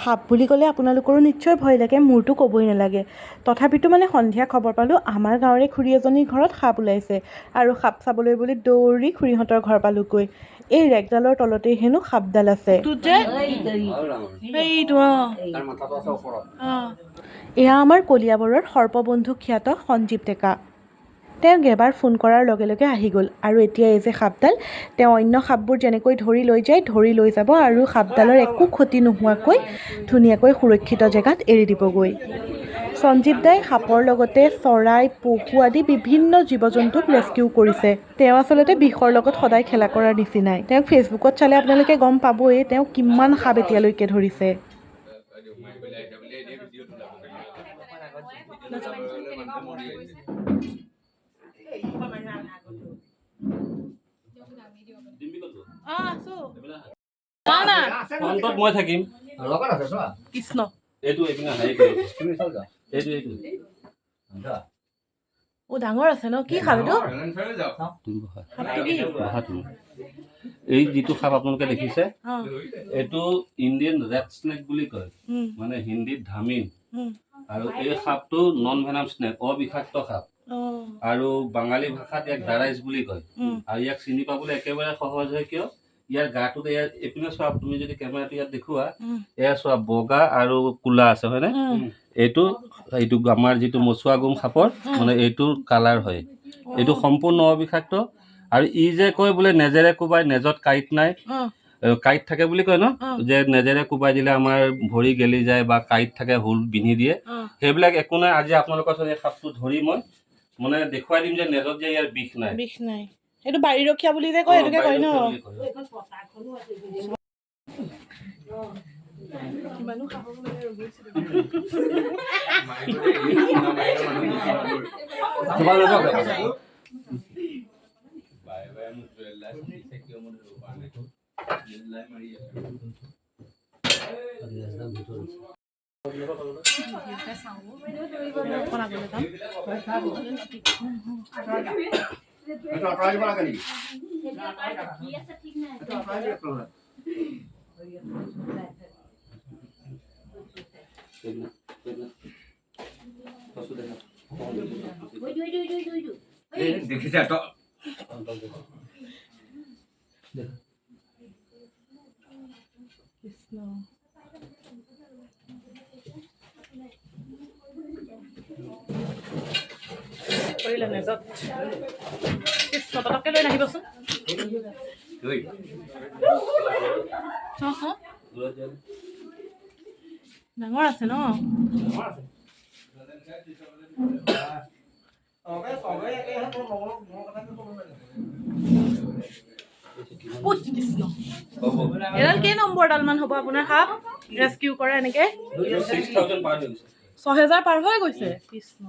সাপ বুলি ক'লে আপোনালোকৰো নিশ্চয় ভয় লাগে, মোৰতো ক'বই নালাগে। তথাপিতো মানে সন্ধিয়া খবৰ পালোঁ আমাৰ গাঁৱৰে খুৰী এজনীৰ ঘৰত সাপ ওলাইছে আৰু সাপ চাবলৈ বুলি দৌৰি খুৰীহঁতৰ ঘৰ পালোঁগৈ। এই ৰেগডালৰ তলতেই হেনো সাপডাল আছে। এয়া আমাৰ কলিয়াবৰৰ সৰ্পবন্ধু খ্যাত সঞ্জীৱ ডেকা। তেওঁক এবাৰ ফোন কৰাৰ লগে লগে আহি গ'ল আৰু এতিয়া এই যে সাপডাল, তেওঁ অন্য সাপবোৰ যেনেকৈ ধৰি লৈ যায় ধৰি লৈ যাব আৰু সাপডালৰ একো ক্ষতি নোহোৱাকৈ ধুনীয়াকৈ সুৰক্ষিত জেগাত এৰি দিবগৈ। সঞ্জীৱ দাই সাপৰ লগতে চৰাই, পহু আদি বিভিন্ন জীৱ জন্তুক ৰেস্কিউ কৰিছে। তেওঁ আচলতে বিষৰ লগত সদায় খেলা কৰাৰ নিচিনাই। তেওঁক ফেচবুকত চালে আপোনালোকে গম পাবই তেওঁ কিমান সাপ এতিয়ালৈকে ধৰিছে। মই থাকিম কৃষ্ণ ডাঙৰ আছে ন? কি সাপ এইটো? এই যিটো সাপ আপোনালোকে দেখিছে এইটো ইণ্ডিয়ান ৰেড স্নেক বুলি কয়, মানে হিন্দীত ধামিন। আৰু এই সাপটো নন ভেনাম স্নেক, অবিষাক্ত সাপ। আৰু বাঙালী ভাষাত ইয়াক ডাৰাইজ বুলি কয়। আৰু ইয়াক চিনি পাবলৈ একেবাৰে সহজ হয়, কিয় ইয়াৰ গাটোত এইপিনে চোৱা, তুমি যদি কেমেৰাটো ইয়াত দেখুওৱা, এয়া চোৱা বগা আৰু কোলা আছে, হয়নে? এইটো আমাৰ যিটো মচুৱা গুম সাপৰ মানে এইটোৰ কালাৰ হয়। এইটো সম্পূৰ্ণ অবিষাক্ত। আৰু ই যে কয় বোলে নেজেৰে কোবাই, নেজত কাঁইট নাই, কাঁইট থাকে বুলি কয় ন, যে নেজেৰে কোবাই দিলে আমাৰ ভৰি গেলি যায় বা কাঁইট থাকে হুল বিন্ধি দিয়ে, সেইবিলাক একো নাই। আজি আপোনালোকৰ ওচৰত এই সাপটো ধৰি মই মানে দেখুৱাই দিম যে নেজত যে ইয়াৰ বিষ নাই। এইটো বাৰী ৰখীয়া বুলি যে কয়, এইটোকে কয় ন? দেখিছা তো পটককে লৈ নাহিবচোন। ডাঙৰ আছে ন? এডাল কেই নম্বৰডাল মান হ'ব আপোনাৰ সাপ ৰেস্কিউ কৰা এনেকে? 6000 পাৰ হৈ গৈছে। কৃষ্ণ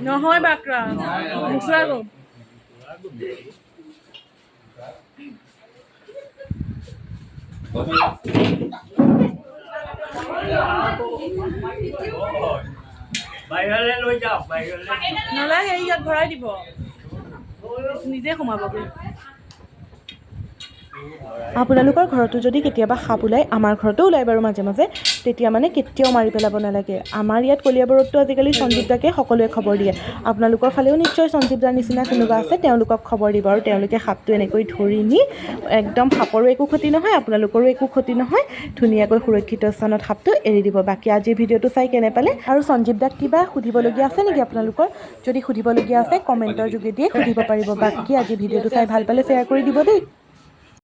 নহয় বাকৰা মুচৰা গো বাহিৰলৈ লৈ যাওক, বাহিৰলৈ নহ'লে হেৰি ইয়াত ভৰাই দিব, নিজে সোমাবগৈ। আপোনালোকৰ ঘৰতো যদি কেতিয়াবা সাপ ওলায়, আমাৰ ঘৰতো ওলায় বাৰু মাজে মাজে, তেতিয়া মানে কেতিয়াও মাৰি পেলাব নালাগে। আমাৰ ইয়াত কলিয়াবৰততো আজিকালি সঞ্জীৱ দাকে সকলোৱে খবৰ দিয়ে। আপোনালোকৰ ফালেও নিশ্চয় সঞ্জীৱ দাৰ নিচিনা কোনোবা আছে, তেওঁলোকক খবৰ দিব আৰু তেওঁলোকে সাপটো এনেকৈ ধৰি নি একদম সাপৰো একো ক্ষতি নহয়, আপোনালোকৰো একো ক্ষতি নহয়, ধুনীয়াকৈ সুৰক্ষিত স্থানত সাপটো এৰি দিব। বাকী আজিৰ ভিডিঅ'টো চাই কেনে পালে? আৰু সঞ্জীৱ দাক কিবা সুধিবলগীয়া আছে নেকি আপোনালোকৰ? যদি সুধিবলগীয়া আছে কমেণ্টৰ যোগেদিয়ে সুধিব পাৰিব। বাকী আজি ভিডিঅ'টো চাই ভাল পালে শ্বেয়াৰ কৰি দিব দেই।